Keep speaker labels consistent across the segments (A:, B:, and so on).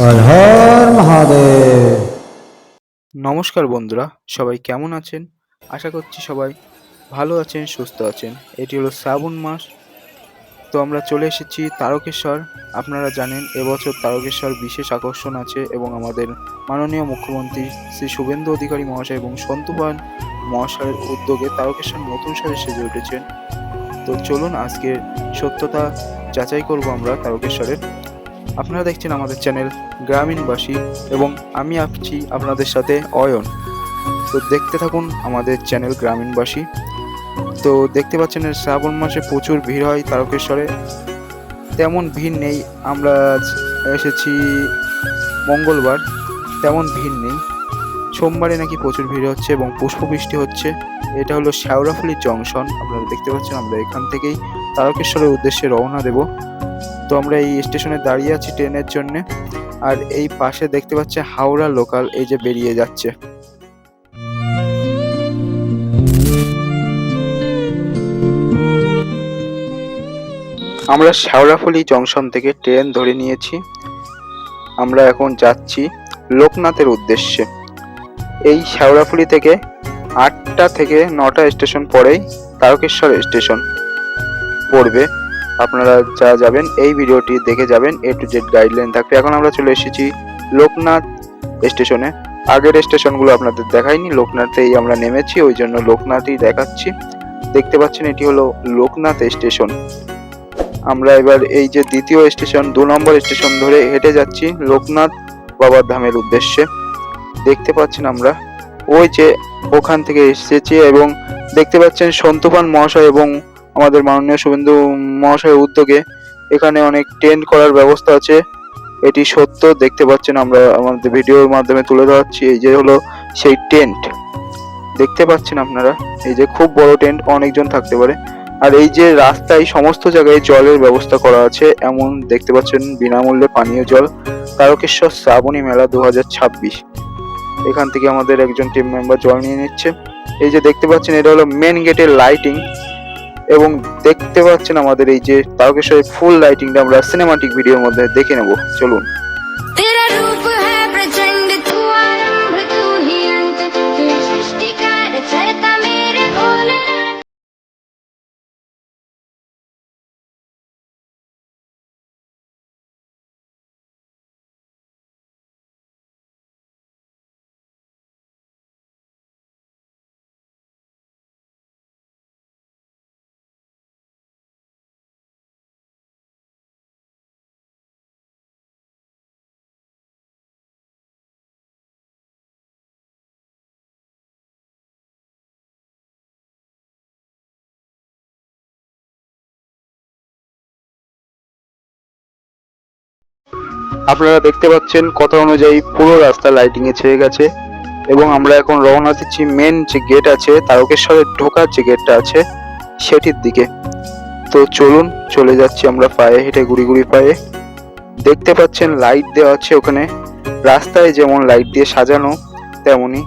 A: হর হর মহাদেব।
B: নমস্কার বন্ধুরা, সবাই কেমন আছেন? আশা করছি সবাই ভালো আছেন, সুস্থ আছেন। এটি হলো শ্রাবণ মাস। তো আমরা চলে এসেছি তারকেশ্বর। আপনারা জানেন এবছর তারকেশ্বর বিশেষ আকর্ষণ আছে এবং আমাদের মাননীয় মুখ্যমন্ত্রী শ্রী শুভেন্দু অধিকারী মহাশয় এবং সন্তু পাল মহাশয়ের উদ্যোগে তারকেশ্বর নতুন সাজে সেজে উঠেছেন। তো চলুন আজকের সত্যতা যাচাই করব আমরা তারকেশ্বরের। আপনারা দেখছেন আমাদের চ্যানেল গ্রামীণবাসী এবং আমি আছি আপনাদের সাথে অয়ন। তো দেখতে থাকুন আমাদের চ্যানেল গ্রামীণবাসী। তো দেখতে পাচ্ছেন শ্রাবণ মাসে প্রচুর ভিড় হয় তারকেশ্বরে। তেমন ভিড় নেই, আমরা আজ এসেছি মঙ্গলবার, তেমন ভিড় নেই। সোমবারে নাকি প্রচুর ভিড় হচ্ছে এবং পুষ্পবৃষ্টি হচ্ছে। এটা হলো শেওড়াফুলি জংশন, আপনারা দেখতে পাচ্ছেন। আমরা এখান থেকেই তারকেশ্বরের উদ্দেশ্যে রওনা দেব। তো আমরা এই স্টেশনে দাঁড়িয়ে আছি ট্রেনের জন্য। আর এই পাশে দেখতে পাচ্ছি হাওড়া লোকাল, এই যে বেরিয়ে যাচ্ছে। আমরা শেওড়াফুলি জংশন থেকে ট্রেন ধরে নিয়েছি। আমরা এখন যাচ্ছি লোকনাথের উদ্দেশ্যে। এই শেওড়াফুলি থেকে 8টা থেকে 9টা স্টেশন পরেই তারকেশ্বর স্টেশন পড়বে। আপনারা যা যাবেন এই ভিডিওটি দেখে যাবেন, A to Z গাইডলাইন থাকবে। এখন আমরা চলে এসেছি লোকনাথ স্টেশনে। আগের স্টেশনগুলো আপনাদের দেখাইনি, লোকনাথেই আমরা নেমেছি, ওই জন্য লোকনাথই দেখাচ্ছি। দেখতে পাচ্ছেন এটি হলো লোকনাথ স্টেশন। আমরা এবার এই যে দ্বিতীয় স্টেশন 2 নম্বর স্টেশন ধরে হেঁটে যাচ্ছি লোকনাথ বাবার ধামের উদ্দেশ্যে। দেখতে পাচ্ছেন আমরা ওই যে ওখান থেকে এসেছি এবং দেখতে পাচ্ছেন সন্তুপান মহাশয় এবং আমাদের মাননীয় শুভেন্দু মহাশয়ের উদ্যোগে এখানে অনেক টেন্ট করার ব্যবস্থা আছে। এটি সত্য, দেখতে পাচ্ছেন, আমরা আমাদের ভিডিওর মাধ্যমে তুলে ধরাচ্ছি। এই যে হলো সেই টেন্ট, দেখতে পাচ্ছেন আপনারা। এই যে খুব বড় টেন্ট, অনেকজন থাকতে পারে। আর এই যে রাস্তায় সমস্ত জায়গায় জলের ব্যবস্থা করা আছে, এমন দেখতে পাচ্ছেন বিনামূল্যে পানীয় জল। তারকেশ্বর শ্রাবণী মেলা 2026। এখান থেকে আমাদের একজন টিম মেম্বার জল নিয়ে নিচ্ছে। এই যে দেখতে পাচ্ছেন এটা হলো মেন গেটের লাইটিং এবং দেখতে পাচ্ছেন আমাদের এই যে তারকেশ্বরের ফুল লাইটিংটা আমরা সিনেমাটিক ভিডিওর মধ্যে দেখে নেব। চলুন। আপনারা দেখতে পাচ্ছেন কথা অনুযায়ী পুরো রাস্তা লাইটিং এ ছেয়ে গেছে এবং আমরা এখন রওনা দিচ্ছি মেন যে গেট আছে, তারকেশ্বরের ঢোকার যে গেটটা আছে সেটির দিকে। তো চলুন, চলে যাচ্ছি আমরা পায়ে হেঁটে, গুড়ি গুড়ি পায়ে। দেখতে পাচ্ছেন লাইট দেওয়া আছে ওখানে, রাস্তায় যেমন লাইট দিয়ে সাজানো তেমনই।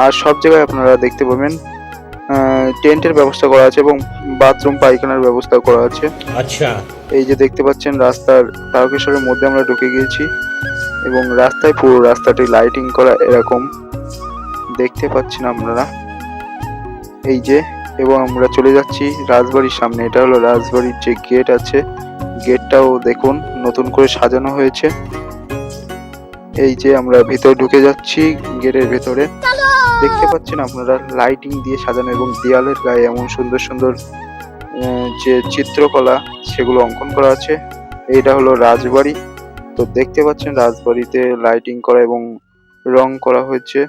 B: আর সব জায়গায় আপনারা দেখতে পাবেন টেন্টের ব্যবস্থা করা আছে এবং বাথরুম পায়খানার ব্যবস্থা করা আছে। আচ্ছা, এই যে দেখতে পাচ্ছেন রাস্তার তারকেশ্বরের মধ্যে আমরা ঢুকে গিয়েছি এবং রাস্তায় পুরো রাস্তাটি লাইটিং করা এরকম দেখতে পাচ্ছেন আপনারা। এই যে, এবং আমরা চলে যাচ্ছি রাজবাড়ির সামনে। এটা হলো রাজবাড়ির যে গেট আছে, গেটটাও দেখুন নতুন করে সাজানো হয়েছে। এই যে আমরা ভিতরে ঢুকে যাচ্ছি গেটের ভেতরে। দেখতে পাচ্ছেন আপনারা লাইটিং দিয়ে সাজানো এবং দেয়ালের গায়ে এমন সুন্দর সুন্দর যে চিত্রকলা সেগুলো অঙ্কন করা আছে। এইটা হলো রাজবাড়ি। তো দেখতে পাচ্ছেন রাজবাড়িতে লাইটিং করা এবং রং করা হয়েছে।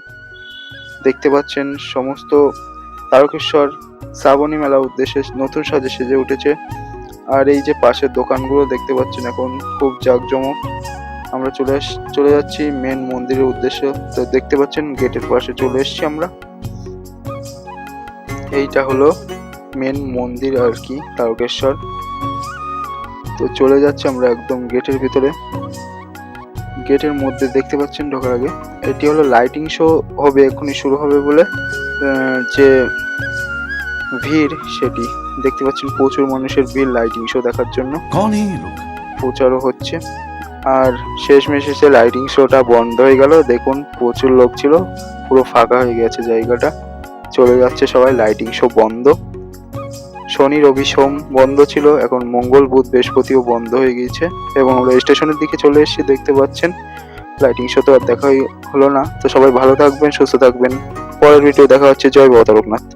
B: দেখতে পাচ্ছেন সমস্ত তারকেশ্বর শ্রাবণী মেলা উদ্দেশ্যে নতুন সাজে সেজে উঠেছে। আর এই যে পাশের দোকানগুলো দেখতে পাচ্ছেন এখন খুব জাঁকজমক। আমরা চলে যাচ্ছি মেন মন্দিরের উদ্দেশ্যে। তো দেখতে পাচ্ছেন গেটের পাশে চলে এসেছি আমরা। এইটা হলো মেন মন্দির আর কি, তারকেশ্বর। তো চলে যাচ্ছি আমরা একদম গেটের ভিতরে। গেটের মধ্যে দেখতে পাচ্ছেন ঢোকার আগে এটি হলো লাইটিং শো হবে, এখনই শুরু হবে বলে যে ভিড় সেটি দেখতে পাচ্ছেন। প্রচুর মানুষের ভিড় লাইটিং শো দেখার জন্য, প্রচারও হচ্ছে। আর শেষমেশ এসে লাইটিং শোটা বন্ধ হয়ে গেল। দেখুন প্রচুর লোক ছিল, পুরো ফাঁকা হয়ে গেছে জায়গাটা, চলে যাচ্ছে সবাই, লাইটিং শো বন্ধ। শনি রবি সোম বন্ধ ছিল, এখন মঙ্গল বুধ বৃহস্পতিও বন্ধ হয়ে গিয়েছে। এবং আমরা স্টেশনের দিকে চলে এসেছি, দেখতে পাচ্ছেন লাইটিং শো তো আর দেখাই হলো না। তো সবাই ভালো থাকবেন, সুস্থ থাকবেন, পরের ভিডিও দেখা হচ্ছে। জয় বাবা তারকনাথ।